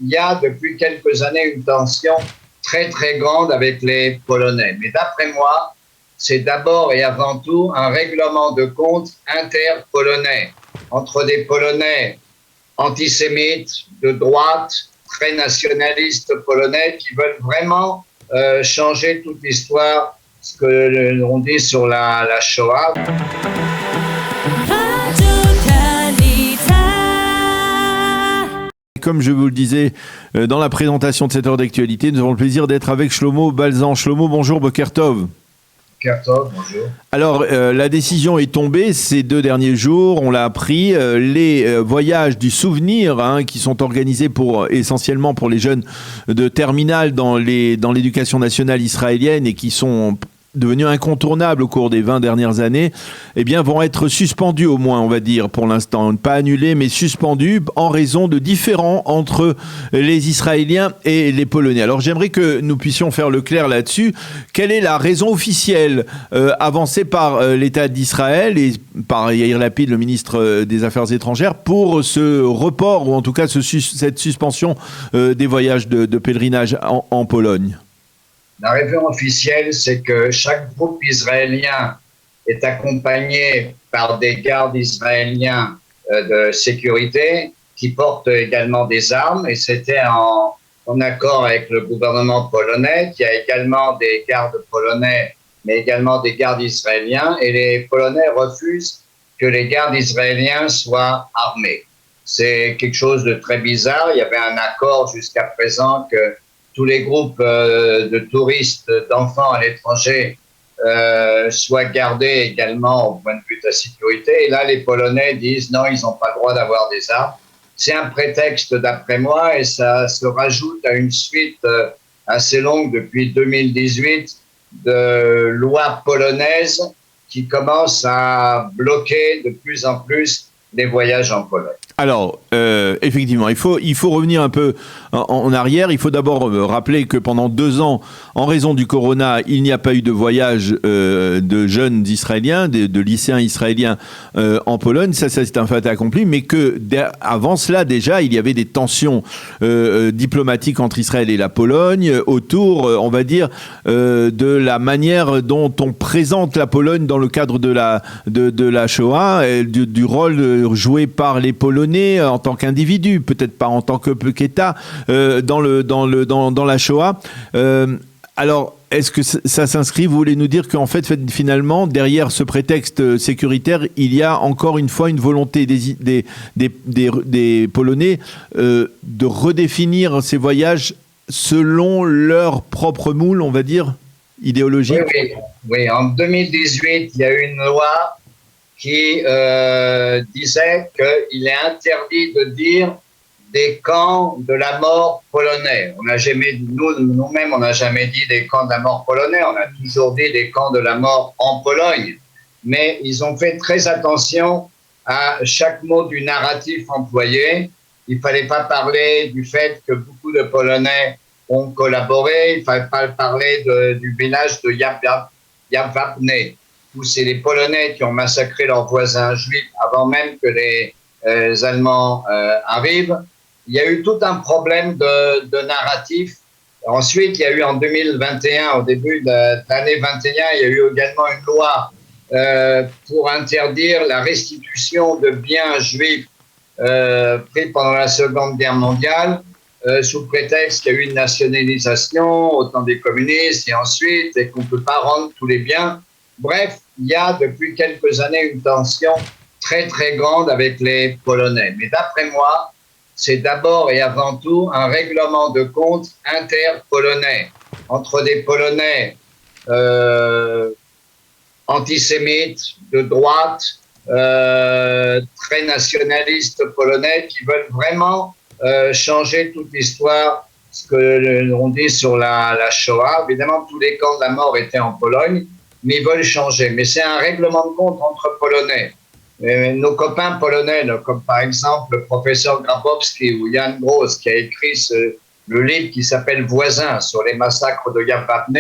il y a depuis quelques années une tension très très grande avec les Polonais. Mais d'après moi, c'est d'abord et avant tout un règlement de compte inter-polonais entre des Polonais antisémites, de droite, très nationalistes polonais qui veulent vraiment changer toute l'histoire, ce que l'on dit sur la Shoah. Comme je vous le disais dans la présentation de cette heure d'actualité, nous avons le plaisir d'être avec Shlomo Balzan. Shlomo, bonjour, Boker Tov. Bonjour. Alors, la décision est tombée ces 2 derniers jours, on l'a appris. Les voyages du souvenir qui sont organisés essentiellement pour les jeunes de terminale dans l'éducation nationale israélienne et qui sont devenus incontournables au cours des 20 dernières années, eh bien, vont être suspendus au moins, on va dire, pour l'instant. Pas annulés, mais suspendus en raison de différends entre les Israéliens et les Polonais. Alors, j'aimerais que nous puissions faire le clair là-dessus. Quelle est la raison officielle avancée par l'État d'Israël et par Yair Lapid, le ministre des Affaires étrangères, pour ce report, ou en tout cas cette suspension des voyages de pèlerinage en Pologne ? La raison officielle, c'est que chaque groupe israélien est accompagné par des gardes israéliens de sécurité qui portent également des armes, et c'était en accord avec le gouvernement polonais, qui a également des gardes polonais, mais également des gardes israéliens, et les Polonais refusent que les gardes israéliens soient armés. C'est quelque chose de très bizarre. Il y avait un accord jusqu'à présent que tous les groupes de touristes, d'enfants à l'étranger soient gardés également au point de vue de la sécurité. Et là, les Polonais disent non, ils n'ont pas le droit d'avoir des armes. C'est un prétexte d'après moi, et ça se rajoute à une suite assez longue depuis 2018 de lois polonaises qui commencent à bloquer de plus en plus les voyages en Pologne. Alors, effectivement, il faut revenir un peu en arrière. Il faut d'abord rappeler que pendant 2 ans, en raison du corona, il n'y a pas eu de voyage de jeunes Israéliens, de lycéens israéliens en Pologne. Ça c'est un fait accompli, mais avant cela, déjà, il y avait des tensions diplomatiques entre Israël et la Pologne autour, on va dire, de la manière dont on présente la Pologne dans le cadre de la Shoah, et du rôle joué par les Polonais en tant qu'individu, peut-être pas en tant qu'État, dans la Shoah. Alors, est-ce que ça s'inscrit, vous voulez nous dire qu'en fait, finalement, derrière ce prétexte sécuritaire, il y a encore une fois une volonté des Polonais de redéfinir ces voyages selon leur propre moule, on va dire, idéologique? Oui. En 2018, il y a eu une loi qui disait qu'il est interdit de dire des camps de la mort polonais. Nous-mêmes, on n'a jamais dit des camps de la mort polonais, on a toujours dit des camps de la mort en Pologne. Mais ils ont fait très attention à chaque mot du narratif employé. Il ne fallait pas parler du fait que beaucoup de Polonais ont collaboré, il ne fallait pas parler du village de Yavapne, où c'est les Polonais qui ont massacré leurs voisins juifs avant même que les Allemands arrivent. Il y a eu tout un problème de narratif. Ensuite, il y a eu en 2021, au début de l'année 21, il y a eu également une loi pour interdire la restitution de biens juifs pris pendant la Seconde Guerre mondiale, sous prétexte qu'il y a eu une nationalisation au temps des communistes et ensuite, et qu'on ne peut pas rendre tous les biens. Bref, il y a depuis quelques années une tension très très grande avec les Polonais. Mais d'après moi, c'est d'abord et avant tout un règlement de compte inter-polonais entre des Polonais antisémites, de droite, très nationalistes polonais qui veulent vraiment changer toute l'histoire, ce que l'on dit sur la Shoah. Évidemment, tous les camps de la mort étaient en Pologne, mais ils veulent changer. Mais c'est un règlement de compte entre Polonais. Et nos copains polonais, comme par exemple le professeur Grabowski ou Jan Gross, qui a écrit le livre qui s'appelle Voisins sur les massacres de Yavapne,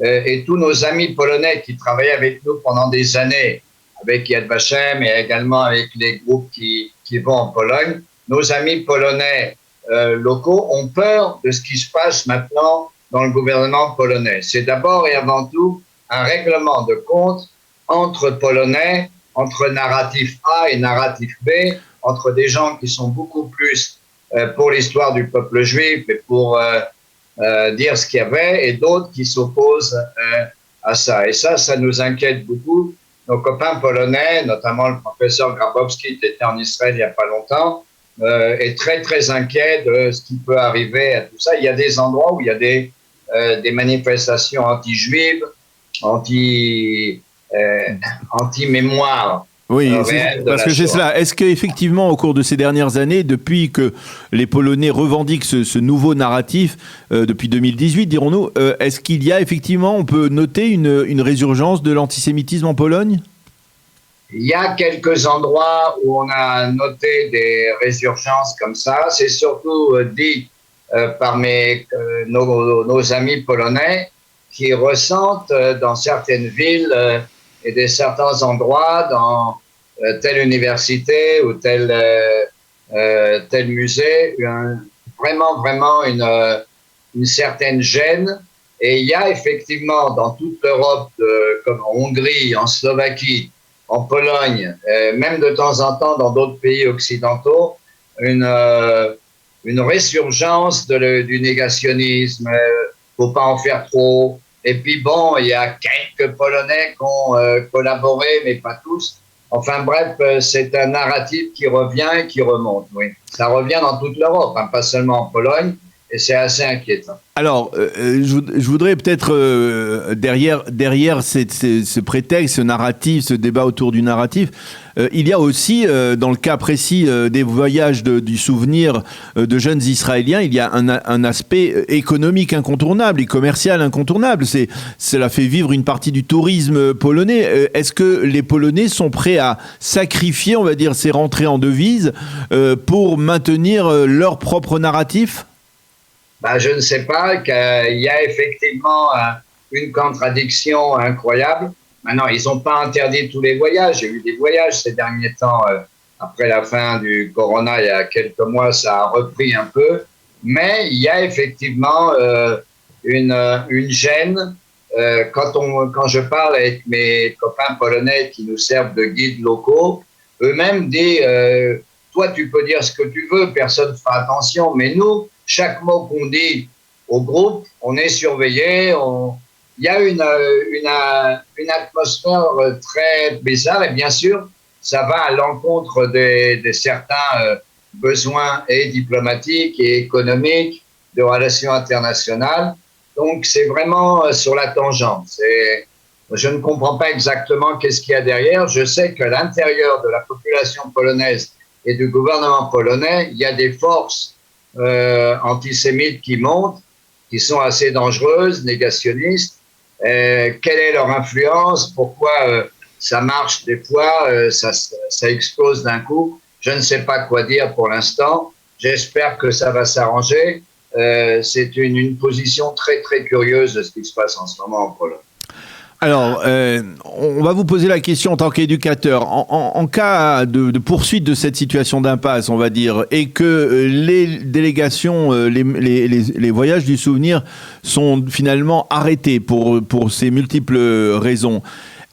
et tous nos amis polonais qui travaillaient avec nous pendant des années, avec Yad Vashem et également avec les groupes qui vont en Pologne, nos amis polonais locaux ont peur de ce qui se passe maintenant dans le gouvernement polonais. C'est d'abord et avant tout un règlement de compte entre Polonais, entre narratif A et narratif B, entre des gens qui sont beaucoup plus pour l'histoire du peuple juif et pour dire ce qu'il y avait, et d'autres qui s'opposent à ça. Et ça nous inquiète beaucoup. Nos copains polonais, notamment le professeur Grabowski, qui était en Israël il n'y a pas longtemps, est très, très inquiet de ce qui peut arriver à tout ça. Il y a des endroits où il y a des manifestations anti-juives, anti-mémoire. Oui, parce que c'est cela. Est-ce qu'effectivement, au cours de ces dernières années, depuis que les Polonais revendiquent ce nouveau narratif, depuis 2018, dirons-nous, est-ce qu'il y a effectivement, on peut noter une résurgence de l'antisémitisme en Pologne ? Il y a quelques endroits où on a noté des résurgences comme ça. C'est surtout dit par nos amis polonais qui ressentent dans certaines villes et de certains endroits, dans telle université ou tel musée, vraiment une certaine gêne. Et il y a effectivement dans toute l'Europe, comme en Hongrie, en Slovaquie, en Pologne, même de temps en temps dans d'autres pays occidentaux, une résurgence du négationnisme. Faut pas en faire trop. Et puis bon, il y a quelques Polonais qui ont collaboré, mais pas tous. Enfin bref, c'est un narratif qui revient et qui remonte, oui. Ça revient dans toute l'Europe, hein, pas seulement en Pologne, et c'est assez inquiétant. Alors, je voudrais peut-être, derrière ce prétexte, ce narratif, ce débat autour du narratif, il y a aussi, dans le cas précis des voyages du souvenir de jeunes Israéliens, il y a un aspect économique incontournable et commercial incontournable. Cela fait vivre une partie du tourisme polonais. Est-ce que les Polonais sont prêts à sacrifier, on va dire, ces rentrées en devises pour maintenir leur propre narratif ? Je ne sais pas, qu'il y a effectivement une contradiction incroyable. Maintenant, ils n'ont pas interdit tous les voyages. J'ai eu des voyages ces derniers temps. Après la fin du corona, il y a quelques mois, ça a repris un peu. Mais il y a effectivement une gêne. Quand je parle avec mes copains polonais qui nous servent de guides locaux, eux-mêmes disent toi, tu peux dire ce que tu veux, personne ne fera attention, mais nous, chaque mot qu'on dit au groupe, on est surveillé. Il y a une atmosphère très bizarre et bien sûr, ça va à l'encontre de certains besoins et diplomatiques et économiques, de relations internationales. Donc, c'est vraiment sur la tangente. Je ne comprends pas exactement qu'est-ce qu'il y a derrière. Je sais qu'à l'intérieur de la population polonaise et du gouvernement polonais, il y a des forces antisémites qui montent, qui sont assez dangereuses, négationnistes. Quelle est leur influence? Pourquoi ça marche des fois, ça explose d'un coup? Je ne sais pas quoi dire pour l'instant. J'espère que ça va s'arranger. C'est une position très, très curieuse de ce qui se passe en ce moment en Pologne. Alors, on va vous poser la question en tant qu'éducateur. En cas de poursuite de cette situation d'impasse, on va dire, et que les délégations, les voyages du souvenir sont finalement arrêtés pour ces multiples raisons,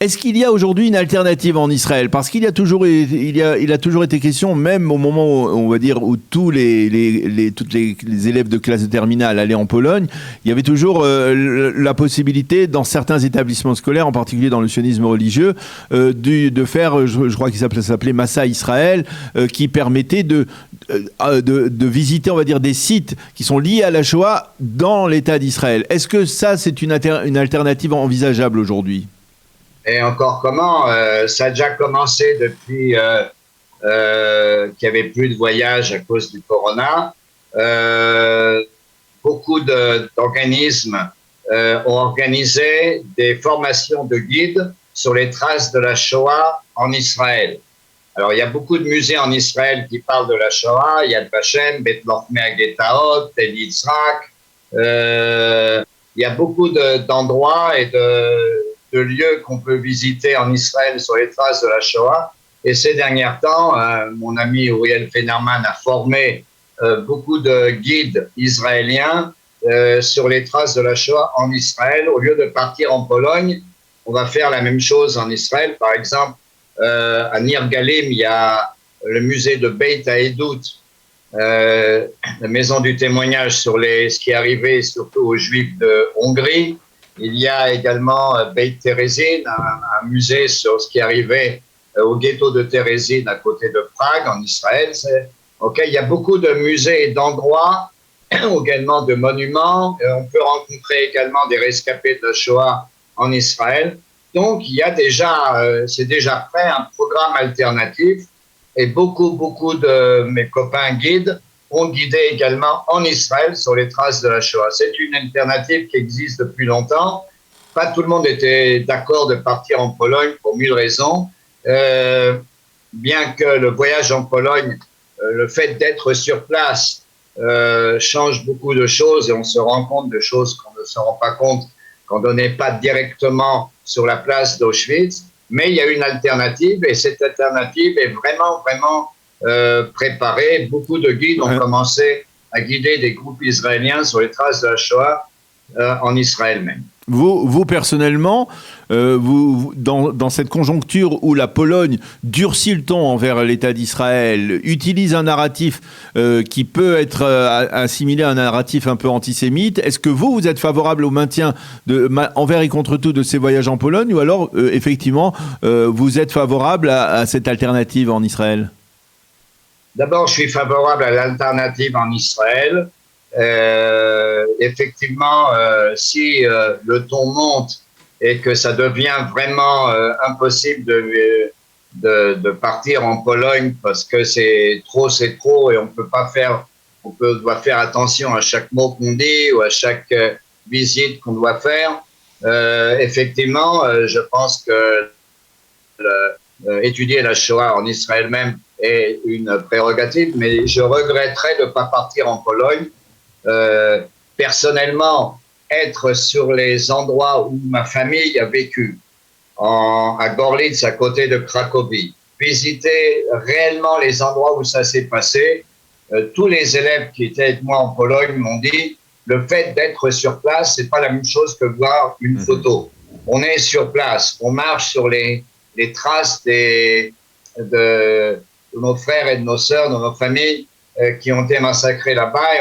est-ce qu'il y a aujourd'hui une alternative en Israël? Parce qu'il a toujours été question, même au moment où, on va dire, où tous les élèves de classe de terminale allaient en Pologne, il y avait toujours la possibilité, dans certains établissements scolaires, en particulier dans le sionisme religieux, de faire, je crois qu'il s'appelait Massa Israël, qui permettait de visiter, on va dire, des sites qui sont liés à la Shoah dans l'État d'Israël. Est-ce que ça, c'est une alternative envisageable aujourd'hui? Et encore comment, ça a déjà commencé depuis qu'il n'y avait plus de voyages à cause du corona. Beaucoup d'organismes ont organisé des formations de guides sur les traces de la Shoah en Israël. Alors, il y a beaucoup de musées en Israël qui parlent de la Shoah. Il y a Yad Vashem, Bet Lachmei HaGetaot, Tel Yitzhak. Il y a beaucoup d'endroits et de lieux qu'on peut visiter en Israël sur les traces de la Shoah. Et ces derniers temps, mon ami Uriel Fenerman a formé beaucoup de guides israéliens sur les traces de la Shoah en Israël. Au lieu de partir en Pologne, on va faire la même chose en Israël. Par exemple, à Nir Galim, il y a le musée de Beit HaEdut, la maison du témoignage sur ce qui est arrivé surtout aux Juifs de Hongrie. Il y a également Beit Terezin, un musée sur ce qui est arrivé au ghetto de Terezin à côté de Prague, en Israël. Il y a beaucoup de musées et d'endroits, également de monuments. On peut rencontrer également des rescapés de la Shoah en Israël. Donc, il y a c'est déjà prêt un programme alternatif. Et beaucoup de mes copains guides ont guidé également en Israël sur les traces de la Shoah. C'est une alternative qui existe depuis longtemps. Pas tout le monde était d'accord de partir en Pologne pour 1000 raisons. Bien que le voyage en Pologne, le fait d'être sur place change beaucoup de choses et on se rend compte de choses qu'on ne se rend pas compte quand on n'est pas directement sur la place d'Auschwitz. Mais il y a une alternative et cette alternative est vraiment préparée. Beaucoup de guides ont commencé à guider des groupes israéliens sur les traces de la Shoah en Israël même. Vous personnellement, dans cette conjoncture où la Pologne durcit le ton envers l'État d'Israël, utilise un narratif qui peut être assimilé à un narratif un peu antisémite, est-ce que vous êtes favorable au maintien envers et contre tout de ces voyages en Pologne ou alors effectivement vous êtes favorable à cette alternative en Israël ? D'abord, je suis favorable à l'alternative en Israël. Effectivement, si le ton monte et que ça devient vraiment impossible de partir en Pologne parce que c'est trop et on doit faire attention à chaque mot qu'on dit ou à chaque visite qu'on doit faire. Effectivement, je pense que étudier la Shoah en Israël même est une prérogative, mais je regretterais de ne pas partir en Pologne. Personnellement, être sur les endroits où ma famille a vécu, à Gorlitz, à côté de Cracovie, visiter réellement les endroits où ça s'est passé. Tous les élèves qui étaient avec moi en Pologne m'ont dit le fait d'être sur place, c'est pas la même chose que voir une photo. On est sur place, on marche sur les traces de nos frères et de nos sœurs, de nos familles qui ont été massacrés là-bas et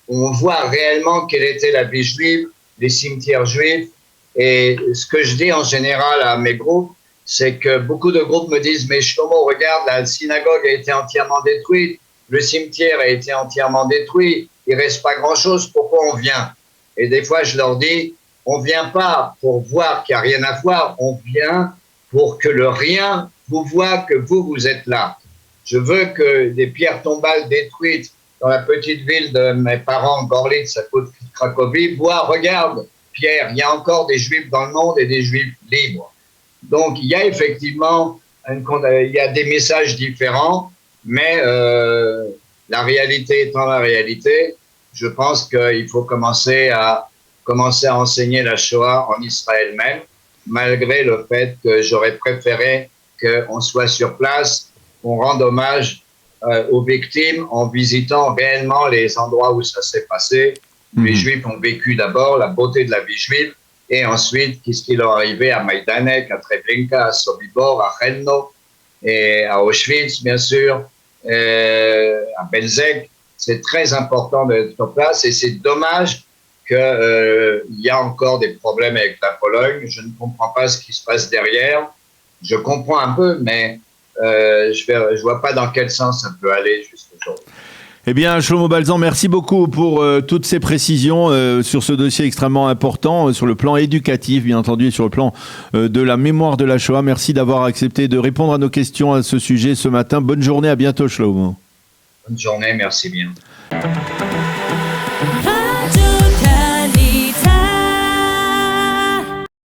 on voit réellement quelle était la vie juive, les cimetières juifs. Et ce que je dis en général à mes groupes, c'est que beaucoup de groupes me disent « Mais Shlomo, regarde, la synagogue a été entièrement détruite, le cimetière a été entièrement détruit, il ne reste pas grand-chose, pourquoi on vient ?» Et des fois, je leur dis « On ne vient pas pour voir qu'il n'y a rien à voir, on vient pour que le rien vous voit que vous êtes là. Je veux que des pierres tombales détruites dans la petite ville de mes parents, Gorlitz, à côté de Cracovie, voient, regarde, Pierre, il y a encore des Juifs dans le monde et des Juifs libres. » Donc, il y a effectivement il y a des messages différents, mais la réalité étant la réalité, je pense qu'il faut commencer à enseigner la Shoah en Israël même, malgré le fait que j'aurais préféré qu'on soit sur place, qu'on rende hommage aux victimes en visitant réellement les endroits où ça s'est passé. Les Juifs ont vécu d'abord la beauté de la vie juive et ensuite qu'est-ce qui leur est arrivé à Majdanek, à Treblinka, à Sobibor, à Chelmno et à Auschwitz bien sûr, à Belzec. C'est très important d'être sur place et c'est dommage qu'il y a encore des problèmes avec la Pologne. Je ne comprends pas ce qui se passe derrière. Je comprends un peu, mais je vois pas dans quel sens ça peut aller juste aujourd'hui. Eh bien, Shlomo Balzan, merci beaucoup pour toutes ces précisions sur ce dossier extrêmement important, sur le plan éducatif, bien entendu, et sur le plan de la mémoire de la Shoah. Merci d'avoir accepté de répondre à nos questions à ce sujet ce matin. Bonne journée, à bientôt, Shlomo. Bonne journée, merci bien.